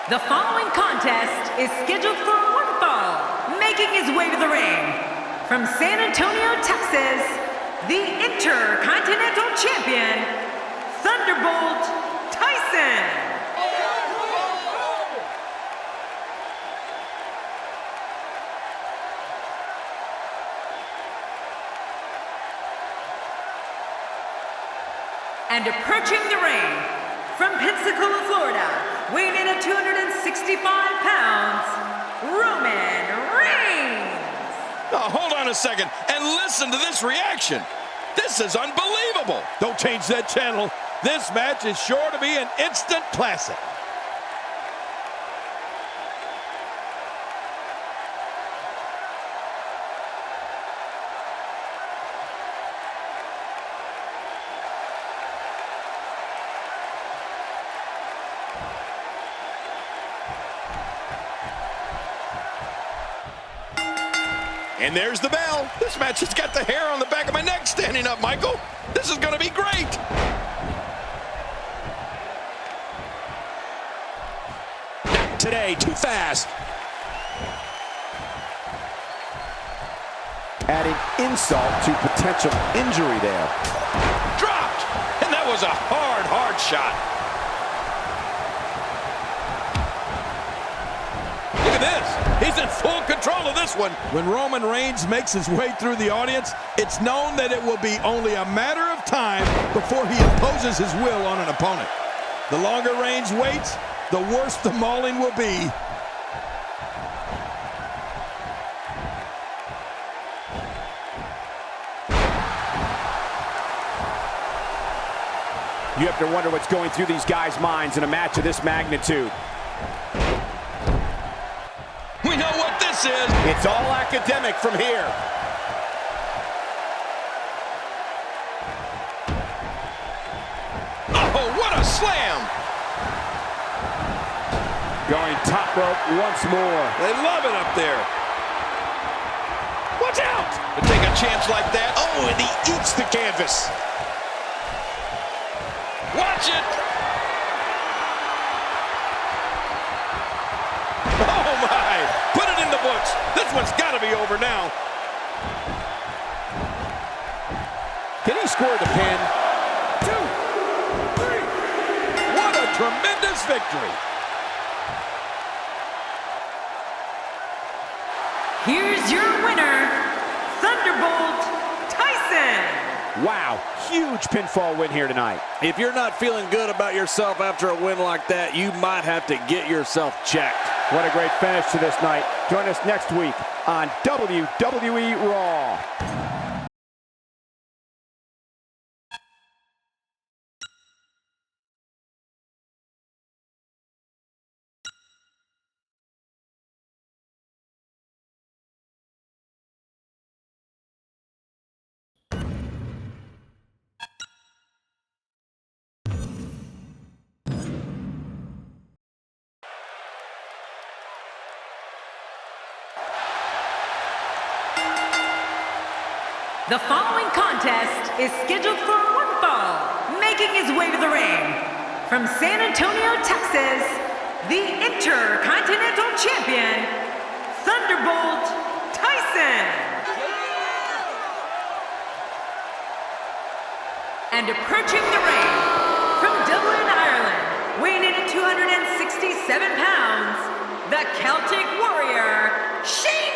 The following contest is scheduled for one fall. Making his way to the ring, from San Antonio, Texas, the Intercontinental Champion, Thunderbolt Tyson. And approaching the ring, from Pensacola, Florida, weighing in at 265 pounds, Roman Reigns. Oh, hold on a second and listen to this reaction. This is unbelievable. Don't change that channel. This match is sure to be an instant classic. And there's the bell. This match has got the hair on the back of my neck standing up, Michael. This is going to be great. Not today, too fast. Adding insult to potential injury there. Dropped. And that was a hard shot. Look at this. He's in full control of this one. When Roman Reigns makes his way through the audience, it's known that it will be only a matter of time before he imposes his will on an opponent. The longer Reigns waits, the worse the mauling will be. You have to wonder what's going through these guys' minds in a match of this magnitude. We know what this is. It's all academic from here. Oh, what a slam! Going top rope once more. They love it up there. Watch out! To take a chance like that. Oh, and he eats the canvas. Watch it! Oh, my! Put it in the books. This one's got to be over now. Can he score the pin? 2, 3. What a tremendous victory. Here's your winner, Thunderbolt Tyson. Wow, huge pinfall win here tonight. If you're not feeling good about yourself after a win like that, you might have to get yourself checked. What a great finish to this night. Join us next week on WWE Raw. The following contest is scheduled for one fall. Making his way to the ring, from San Antonio, Texas, the Intercontinental Champion, Thunderbolt Tyson. And approaching the ring, from Dublin, Ireland, weighing in at 267 pounds, the Celtic Warrior, Sheamus.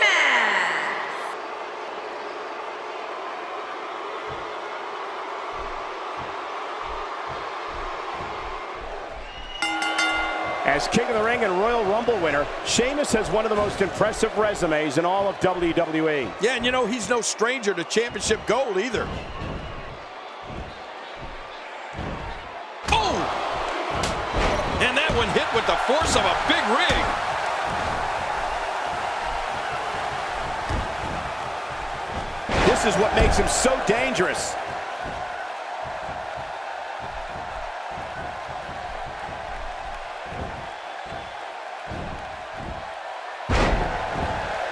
As King of the Ring and Royal Rumble winner, Sheamus has one of the most impressive resumes in all of WWE. Yeah, and you know, he's no stranger to championship gold either. Oh! And that one hit with the force of a big rig. This is what makes him so dangerous.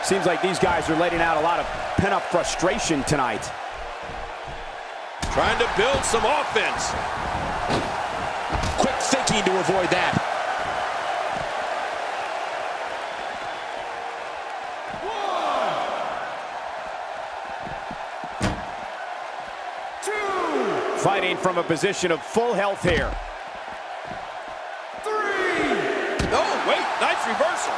Seems like these guys are letting out a lot of pent-up frustration tonight. Trying to build some offense. Quick thinking to avoid that. Fighting from a position of full health here. Oh, wait, nice reversal.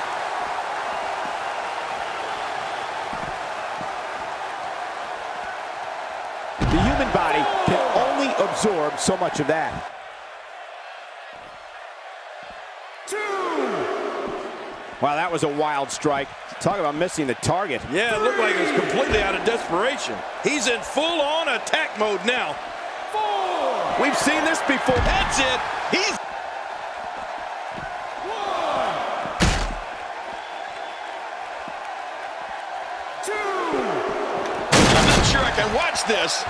The human body can only absorb so much of that. Wow, that was a wild strike. Talk about missing the target. Yeah, it looked like it was completely out of desperation. He's in full-on attack mode now. We've seen this before. That's it. He's... I'm not sure I can watch this.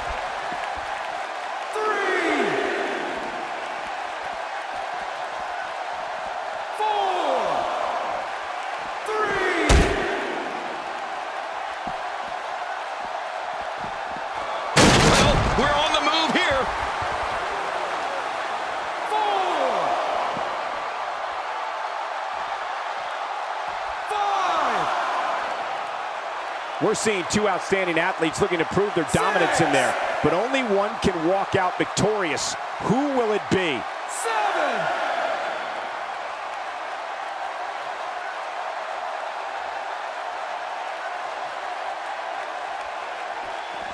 We're on the move here. We're seeing two outstanding athletes looking to prove their dominance in there, but only one can walk out victorious. Who will it be?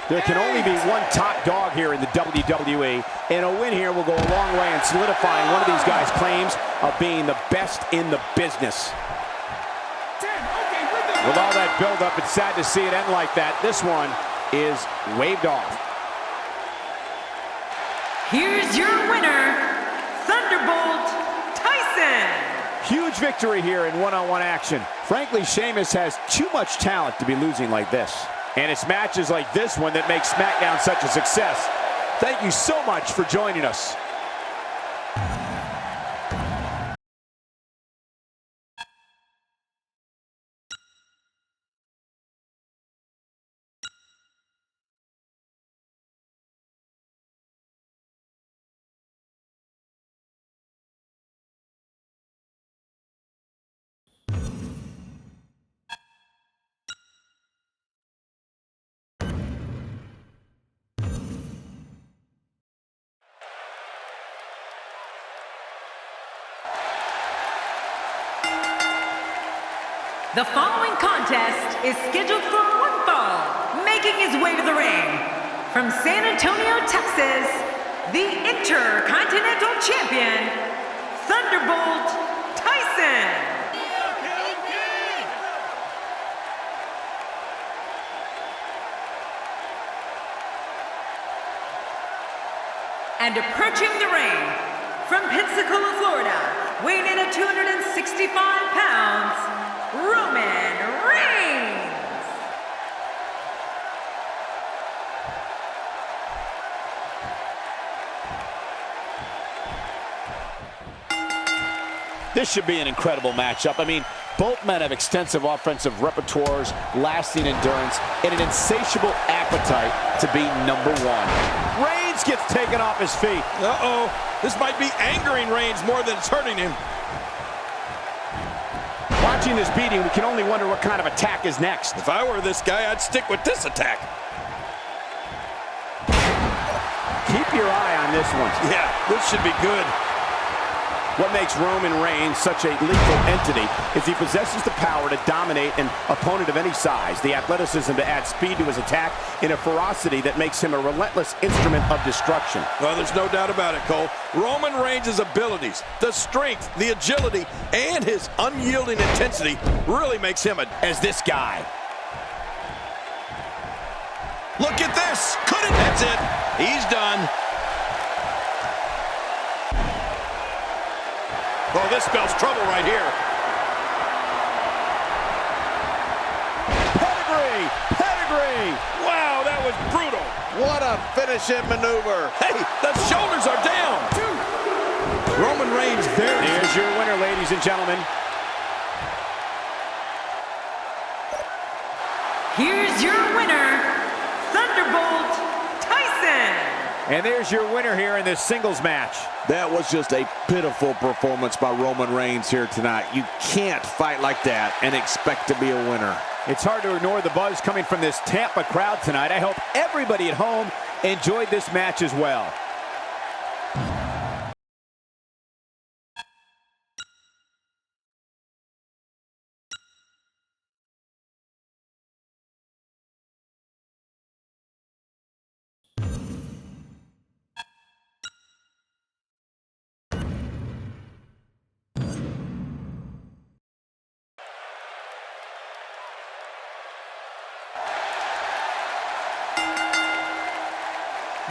There can only be one top dog here in the WWE, and a win here will go a long way in solidifying one of these guys' claims of being the best in the business. With all that build-up, it's sad to see it end like that. This one is waved off. Here's your winner, Thunderbolt Tyson. Huge victory here in one-on-one action. Frankly, Sheamus has too much talent to be losing like this. And it's matches like this one that make SmackDown such a success. Thank you so much for joining us. The following contest is scheduled for one fall. Making his way to the ring, from San Antonio, Texas, the Intercontinental Champion, Thunderbolt Tyson. And approaching the ring, from Pensacola, Florida, weighing in at 265 pounds, Roman Reigns. This should be an incredible matchup. I mean, both men have extensive offensive repertoires, lasting endurance, and an insatiable appetite to be number one. Reigns gets taken off his feet. Uh-oh. This might be angering Reigns more than it's hurting him. Watching this beating, we can only wonder what kind of attack is next. If I were this guy, I'd stick with this attack. Keep your eye on this one. Yeah, this should be good. What makes Roman Reigns such a lethal entity is he possesses the power to dominate an opponent of any size, the athleticism to add speed to his attack, and a ferocity that makes him a relentless instrument of destruction. Well, there's no doubt about it, Cole. Roman Reigns' abilities, the strength, the agility, and his unyielding intensity really makes him as this guy. Look at this. Couldn't. That's it. He's done. Oh, this spells trouble right here. Pedigree! Pedigree! Wow, that was brutal. What a finishing maneuver. Hey, the shoulders are down. Roman Reigns very... Here's your winner, ladies and gentlemen. Here's your winner, Thunderbolt Tyson. And there's your winner here in this singles match. That was just a pitiful performance by Roman Reigns here tonight. You can't fight like that and expect to be a winner. It's hard to ignore the buzz coming from this Tampa crowd tonight. I hope everybody at home enjoyed this match as well.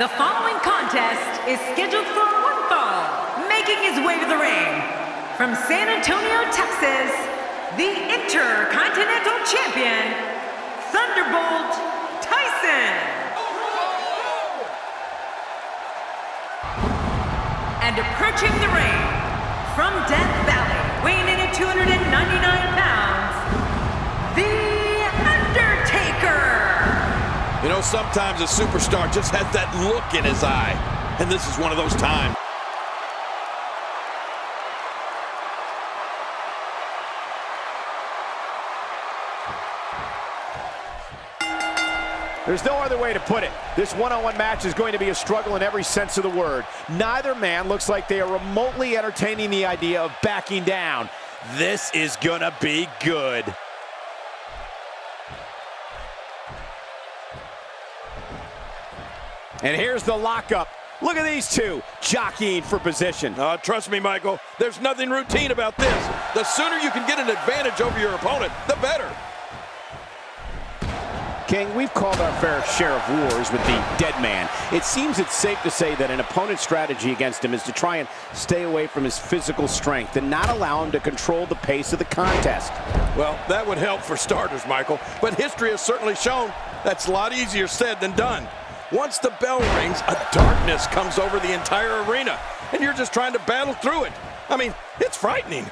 The following contest is scheduled for one fall. Making his way to the ring, from San Antonio, Texas, the Intercontinental Champion, Thunderbolt Tyson. And approaching the ring, from Death Valley, weighing in at 299 pounds, the Undertaker. You know, sometimes a superstar just has that look in his eye, and this is one of those times. There's no other way to put it. This one-on-one match is going to be a struggle in every sense of the word. Neither man looks like they are remotely entertaining the idea of backing down. This is gonna be good. And here's the lockup. Look at these two jockeying for position. Trust me, Michael, there's nothing routine about this. The sooner you can get an advantage over your opponent, the better. King, we've called our fair share of wars with the dead man. It seems it's safe to say that an opponent's strategy against him is to try and stay away from his physical strength and not allow him to control the pace of the contest. Well, that would help for starters, Michael, but history has certainly shown that's a lot easier said than done. Once the bell rings, a darkness comes over the entire arena, and you're just trying to battle through it. I mean, it's frightening.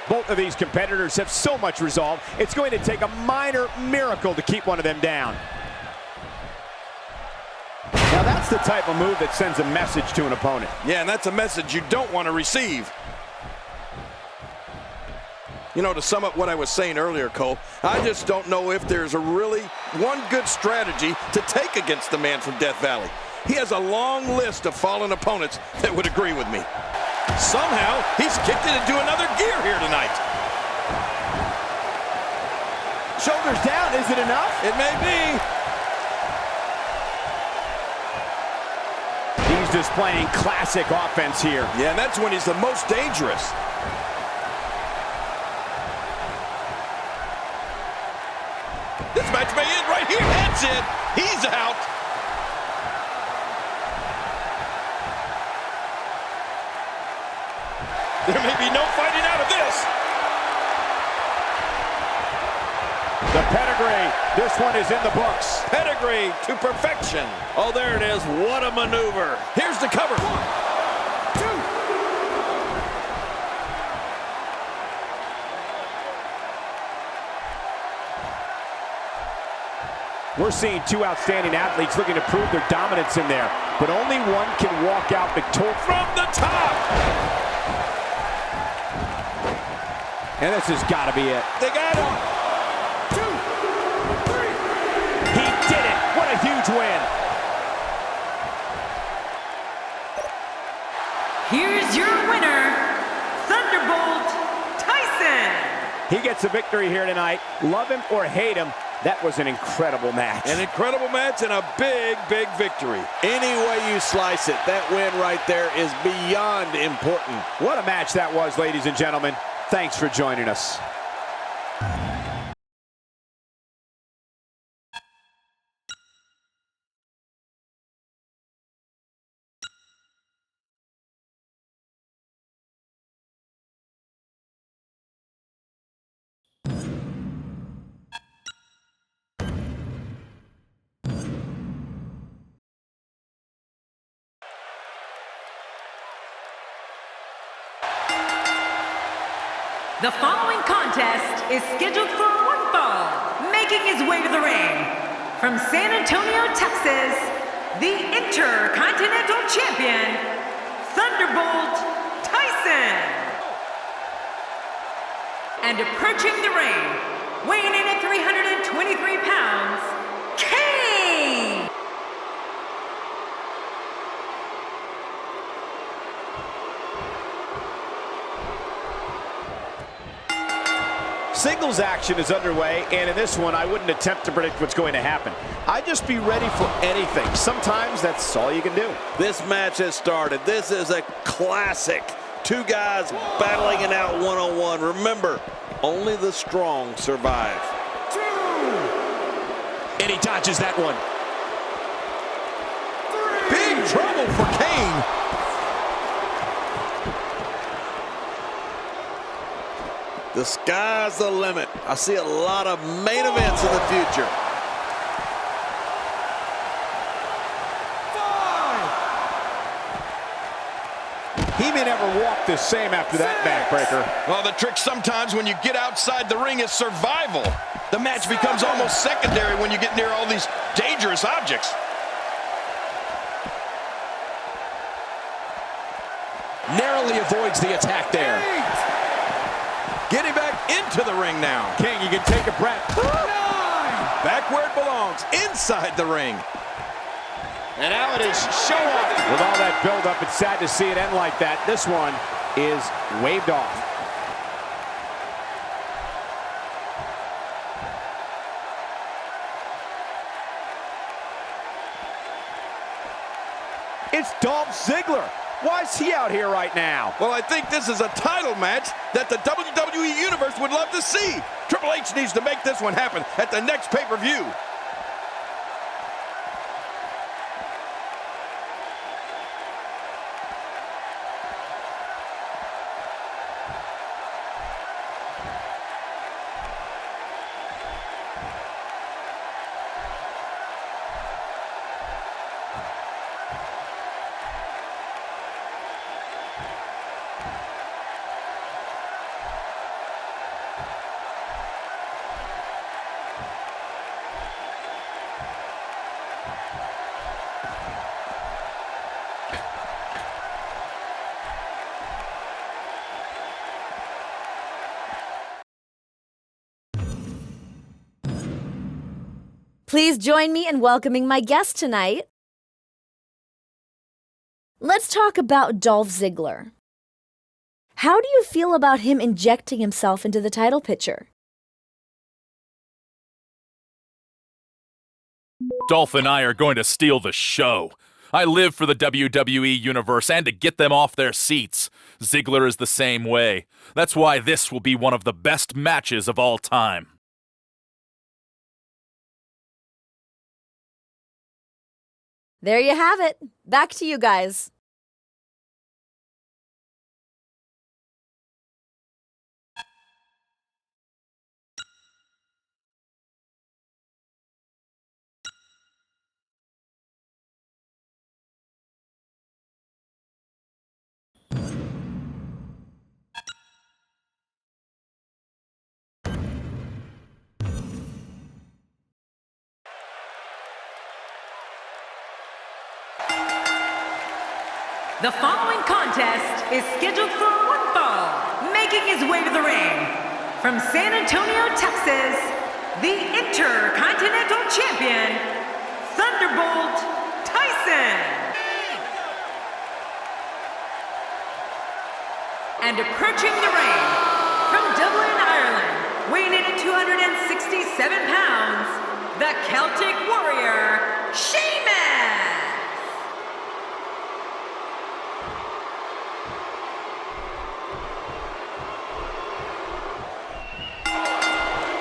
Both of these competitors have so much resolve, it's going to take a minor miracle to keep one of them down. Now that's the type of move that sends a message to an opponent. Yeah, and that's a message you don't want to receive. You know, to sum up what I was saying earlier, Cole, I just don't know if there's a really one good strategy to take against the man from Death Valley. He has a long list of fallen opponents that would agree with me. Somehow, he's kicked it into another gear here tonight. Shoulders down, is it enough? It may be. He's displaying classic offense here. Yeah, and that's when he's the most dangerous. This match may end right here. That's it. He's out. There may be no fighting out of this. The pedigree. This one is in the books. Pedigree to perfection. Oh, there it is. What a maneuver. Here's the cover. 1, 2. We're seeing two outstanding athletes looking to prove their dominance in there, but only one can walk out victorious. From the top. And this has got to be it. They got him. 2, 3. He did it. What a huge win. Here's your winner, Thunderbolt Tyson. He gets a victory here tonight. Love him or hate him, that was an incredible match. An incredible match and a big, big victory. Any way you slice it, that win right there is beyond important. What a match that was, ladies and gentlemen. Thanks for joining us. The following contest is scheduled for one fall. Making his way to the ring, from San Antonio, Texas, the Intercontinental Champion, Thunderbolt Tyson. And approaching the ring, weighing in at 323 pounds, Kane. Singles action is underway, and in this one, I wouldn't attempt to predict what's going to happen. I'd just be ready for anything. Sometimes that's all you can do. This match has started. This is a classic two guys battling it out one-on-one. Remember, only the strong survive. And he dodges that one. Big trouble for Kane. The sky's the limit. I see a lot of main events in the future. He may never walk the same after that backbreaker. Well, the trick sometimes when you get outside the ring is survival. The match becomes almost secondary when you get near all these dangerous objects. Narrowly avoids the attack there. Getting back into the ring now. King, you can take a breath. Back where it belongs, inside the ring. And now it is show up. With all that buildup, it's sad to see it end like that. This one is waved off. It's Dolph Ziggler. Why is he out here right now? Well, I think this is a title match that the WWE Universe would love to see. Triple H needs to make this one happen at the next pay-per-view. Please join me in welcoming my guest tonight. Let's talk about Dolph Ziggler. How do you feel about him injecting himself into the title picture? Dolph and I are going to steal the show. I live for the WWE Universe and to get them off their seats. Ziggler is the same way. That's why this will be one of the best matches of all time. There you have it. Back to you guys. The following contest is scheduled for one fall. Making his way to the ring, from San Antonio, Texas, the Intercontinental Champion, Thunderbolt Tyson. And approaching the ring, from Dublin, Ireland, weighing in at 267 pounds, the Celtic Warrior, Sheamus.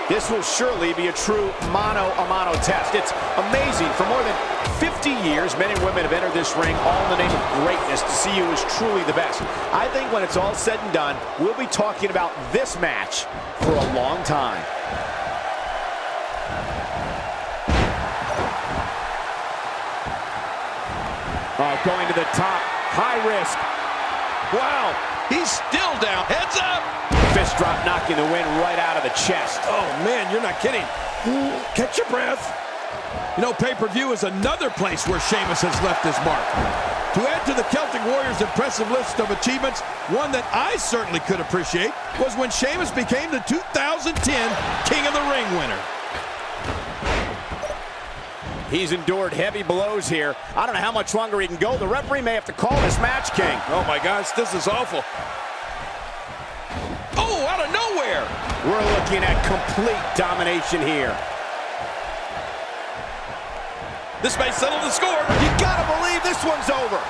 This will surely be a true mano-a-mano test. It's amazing. For more than 50 years, men and women have entered this ring all in the name of greatness to see who is truly the best. I think when it's all said and done, we'll be talking about this match for a long time. Going to the top, high risk. Wow, he's still down. Heads up. Fist drop knocking the wind right out of the chest. Oh, man, you're not kidding. Catch your breath. You know, pay-per-view is another place where Sheamus has left his mark. To add to the Celtic Warriors' impressive list of achievements, one that I certainly could appreciate was when Sheamus became the 2010 King of the Ring winner. He's endured heavy blows here. I don't know how much longer he can go. The referee may have to call this match, King. Oh, my gosh, this is awful. Oh, out of nowhere. We're looking at complete domination here. This may settle the score. You gotta believe this one's over.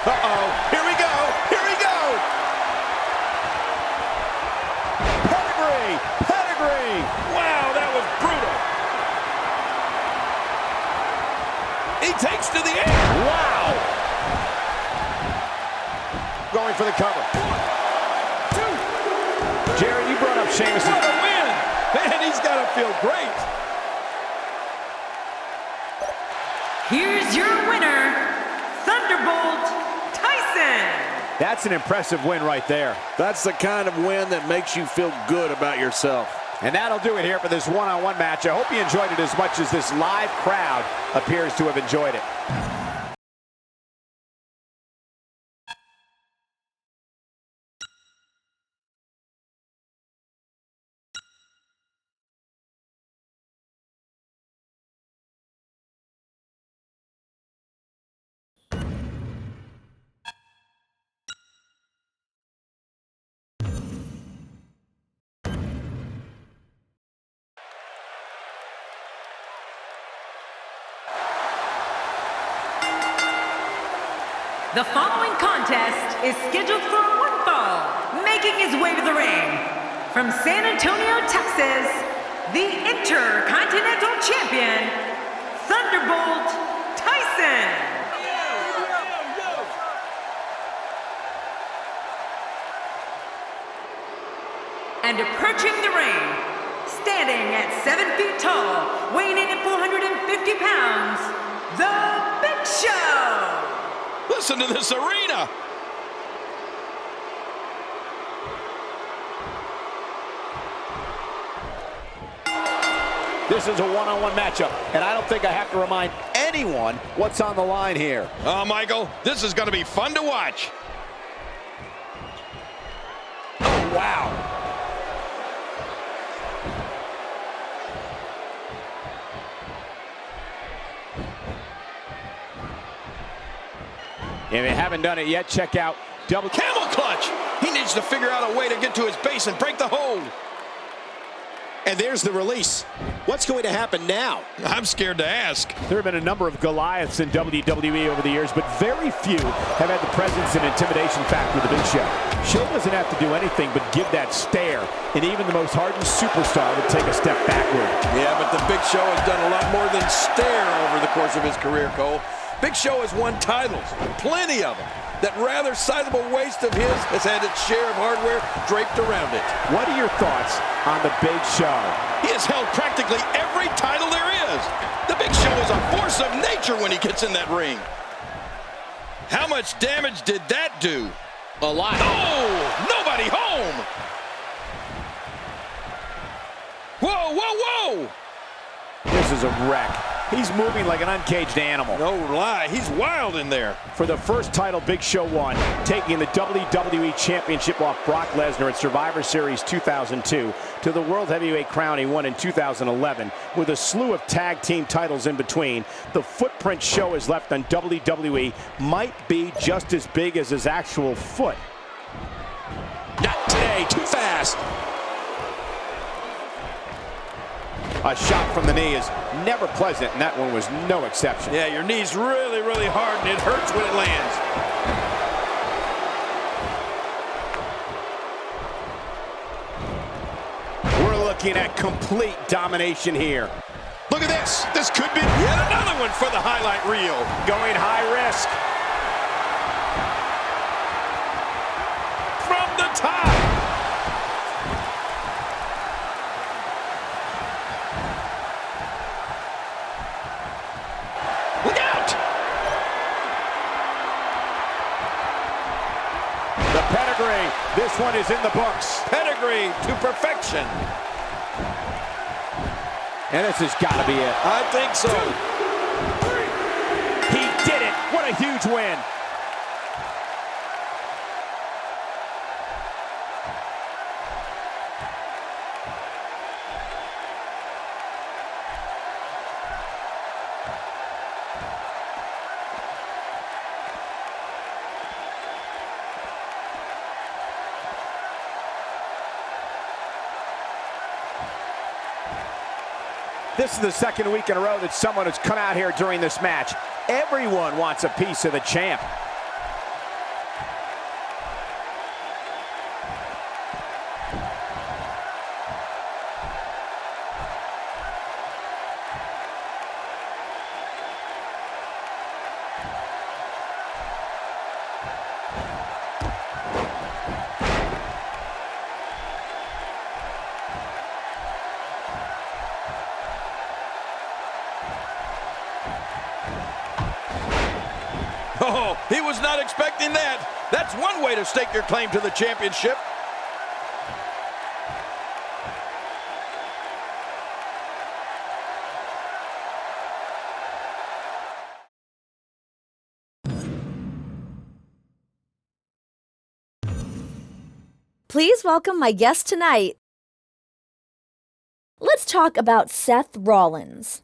Uh-oh. Here we go. Here we go. Pedigree. Pedigree. Wow, that was brutal. He takes to the air. Wow. Going for the cover. 1, 2. Jared, you brought up Sheamus. What a win. Man, he's got to feel great. Here's your winner, Thunderbolt Tyson. That's an impressive win right there. That's the kind of win that makes you feel good about yourself. And that'll do it here for this one-on-one match. I hope you enjoyed it as much as this live crowd appears to have enjoyed it. The following contest is scheduled for one fall. Making his way to the ring, from San Antonio, Texas, the Intercontinental Champion, Thunderbolt Tyson. And approaching the ring, standing at 7 feet tall, weighing in at 450 pounds, The Big Show. Listen to this arena. This is a one-on-one matchup, and I don't think I have to remind anyone what's on the line here. Oh, Michael, this is going to be fun to watch. Oh, wow. If you haven't done it yet, check out double Camel clutch. He needs to figure out a way to get to his base and break the hold. And there's the release. What's going to happen now? I'm scared to ask. There have been a number of Goliaths in WWE over the years, but very few have had the presence and intimidation factor of the Big Show. Show doesn't have to do anything but give that stare, and even the most hardened superstar would take a step backward. Yeah, but the Big Show has done a lot more than stare over the course of his career, Cole. Big Show has won titles, plenty of them. That rather sizable waist of his has had its share of hardware draped around it. What are your thoughts on the Big Show? He has held practically every title there is. The Big Show is a force of nature when he gets in that ring. How much damage did that do? A lot. Oh, nobody home. Whoa, whoa, whoa. This is a wreck. He's moving like an uncaged animal. No lie, he's wild in there. For the first title Big Show won, taking the WWE Championship off Brock Lesnar at Survivor Series 2002 to the World Heavyweight crown he won in 2011, with a slew of tag team titles in between. The footprint Show has left on WWE might be just as big as his actual foot. Not today, too fast. A shot from the knee is never pleasant, and that one was no exception. Yeah, your knee's really, really hard, and it hurts when it lands. We're looking at complete domination here. Look at this. This could be Yet another one for the highlight reel. Going high risk. From the top. Look out! The pedigree. This one is in the books. Pedigree to perfection. And this has got to be it. I think so. He did it. What a huge win. This is the second week in a row that someone has come out here during this match. Everyone wants a piece of the champ. Oh, he was not expecting that. That's one way to stake your claim to the championship. Please welcome my guest tonight. Let's talk about Seth Rollins.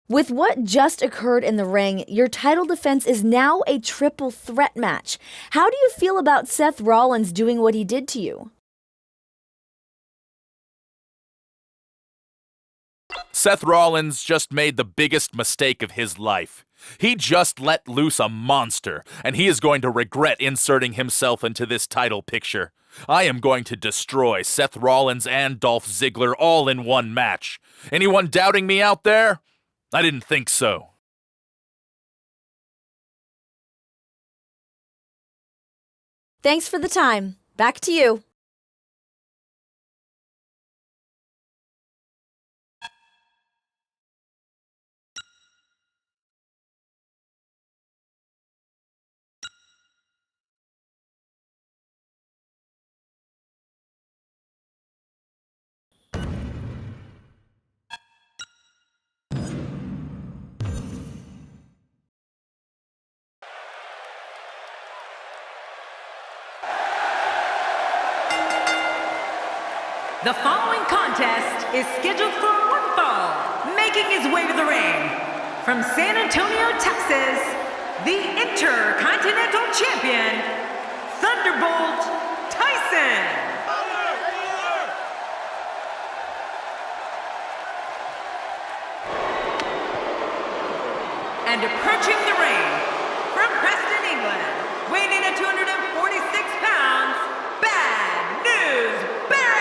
With what just occurred in the ring, your title defense is now a triple threat match. How do you feel about Seth Rollins doing what he did to you? Seth Rollins just made the biggest mistake of his life. He just let loose a monster, and he is going to regret inserting himself into this title picture. I am going to destroy Seth Rollins and Dolph Ziggler all in one match. Anyone doubting me out there? I didn't think so. Thanks for the time. Back to you. The following contest is scheduled for one fall. Making his way to the ring, from San Antonio, Texas, the Intercontinental Champion, Thunderbolt Tyson. And approaching the ring, from Preston, England, weighing in at 246 pounds, Bad News Barrett.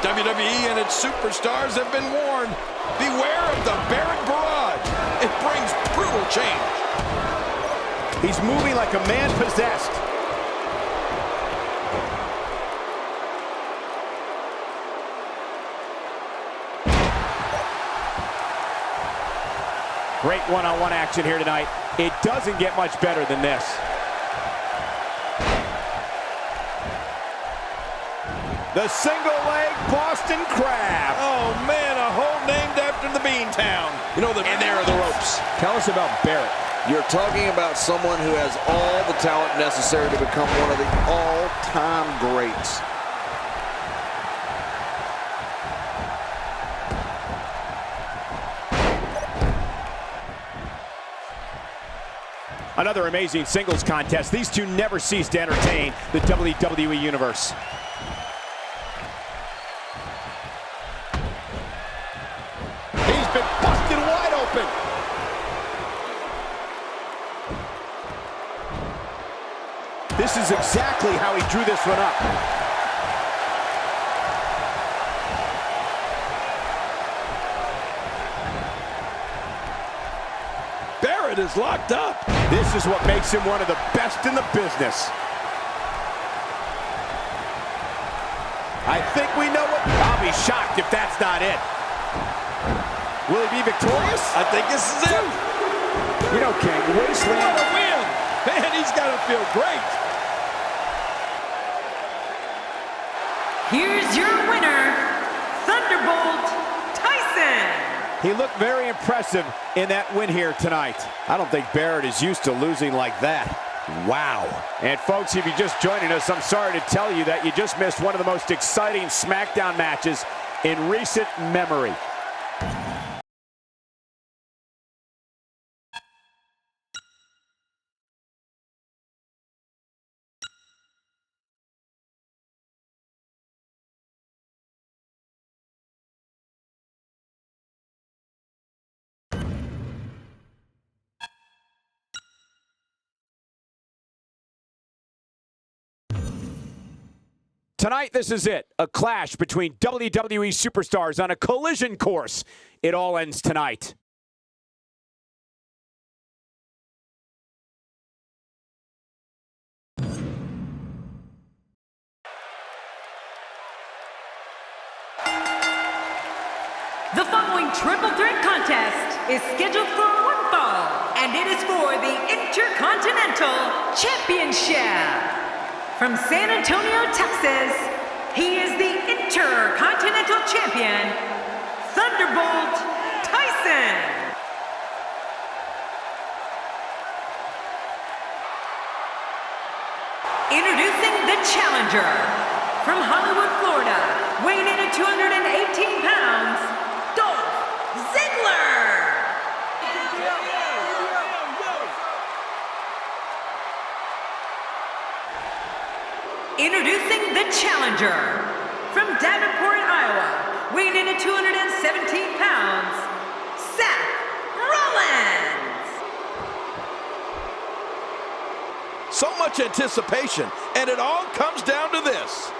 WWE and its superstars have been warned. Beware of the Barrett Barrage. It brings brutal change. He's moving like a man possessed. Great one-on-one action here tonight. It doesn't get much better than this. The single leg Boston Crab. Oh, man, a hole named after the Beantown. You know, and there are the ropes. Tell us about Barrett. You're talking about someone who has all the talent necessary to become one of the all-time greats. Another amazing singles contest. These two never cease to entertain the WWE Universe. He's been busted wide open. This is exactly how he drew this one up. Barrett is locked up. This is what makes him one of the best in the business. I think we know what... I'll be shocked if that's not it. Will he be victorious? I think this is it. You know, King, Wasteland... What a win. Man, he's got to feel great. Here's your winner, Thunderbolt Tyson. He looked very impressive in that win here tonight. I don't think Barrett is used to losing like that. Wow. And folks, if you're just joining us, I'm sorry to tell you that you just missed one of the most exciting SmackDown matches in recent memory. Tonight, this is it. A clash between WWE superstars on a collision course. It all ends tonight. The following triple threat contest is scheduled for one fall, and it is for the Intercontinental Championship. From San Antonio, Texas, he is the Intercontinental Champion, Thunderbolt Tyson. Introducing the challenger, from Hollywood, Florida, weighing in at 218 pounds, Ziggler! Introducing the challenger, from Davenport, Iowa, weighing in at 217 pounds, Seth Rollins! So much anticipation, and it all comes down to this.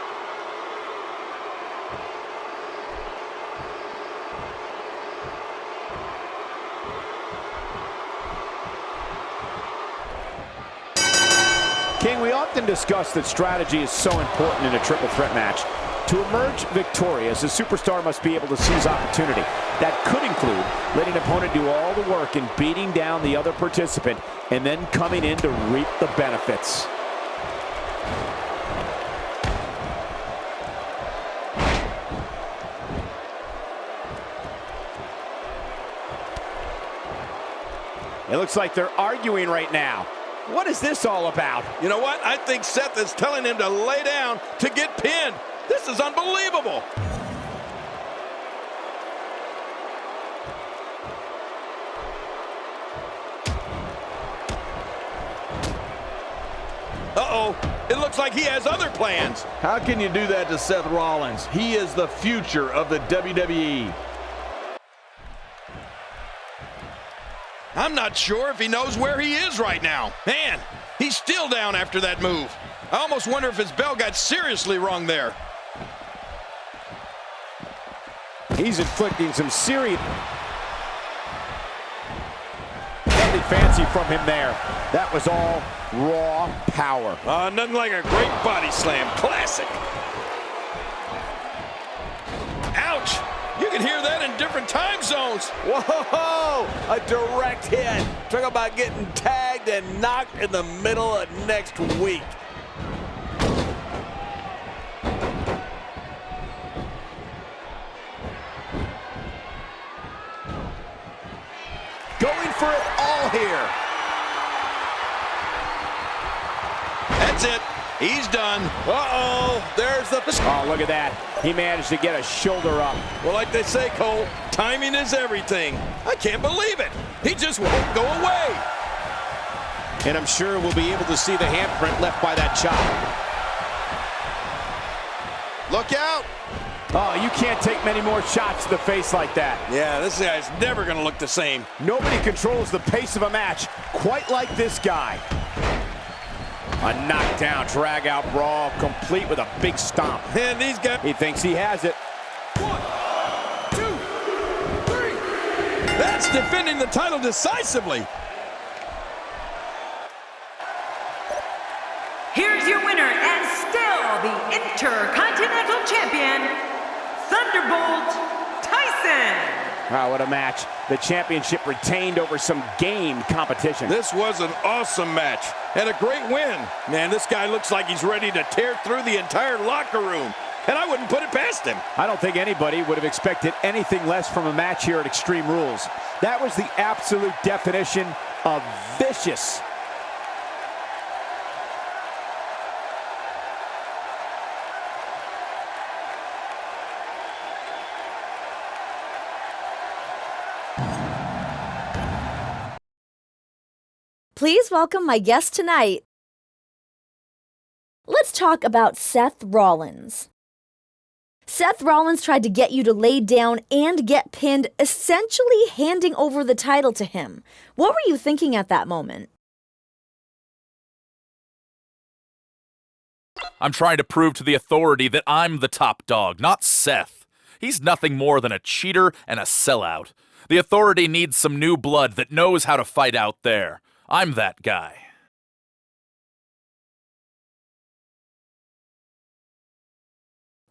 King, we often discuss that strategy is so important in a triple threat match. To emerge victorious, a superstar must be able to seize opportunity. That could include letting an opponent do all the work and beating down the other participant, and then coming in to reap the benefits. It looks like they're arguing right now. What is this all about? You know what? I think Seth is telling him to lay down to get pinned. This is unbelievable. Uh-oh. It looks like he has other plans. How can you do that to Seth Rollins? He is the future of the WWE. I'm not sure if he knows where he is right now. Man, he's still down after that move. I almost wonder if his bell got seriously wrong there. He's inflicting some serious... Nothing fancy from him there. That was all raw power. Nothing like a great body slam. Classic. Ouch! You can hear that in different time zones. Whoa! A direct hit. Talk about getting tagged and knocked in the middle of next week. Going for it all here. That's it. He's done. Uh-oh, there's the... Oh, look at that. He managed to get a shoulder up. Well, like they say, Cole, timing is everything. I can't believe it. He just won't go away. And I'm sure we'll be able to see the handprint left by that chop. Look out. Oh, you can't take many more shots to the face like that. Yeah, this guy's never going to look the same. Nobody controls the pace of a match quite like this guy. A knockdown, drag-out brawl, complete with a big stomp. And these guys... He thinks he has it. 1, 2, 3. That's defending the title decisively. Here's your winner and still the Intercontinental Champion, Thunderbolt Tyson. Wow, what a match. The championship retained over some game competition. This was an awesome match and a great win. Man, this guy looks like he's ready to tear through the entire locker room, and I wouldn't put it past him. I don't think anybody would have expected anything less from a match here at Extreme Rules. That was the absolute definition of vicious. Please welcome my guest tonight. Let's talk about Seth Rollins. Seth Rollins tried to get you to lay down and get pinned, essentially handing over the title to him. What were you thinking at that moment? I'm trying to prove to the Authority that I'm the top dog, not Seth. He's nothing more than a cheater and a sellout. The Authority needs some new blood that knows how to fight out there. I'm that guy.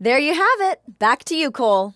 There you have it. Back to you, Cole.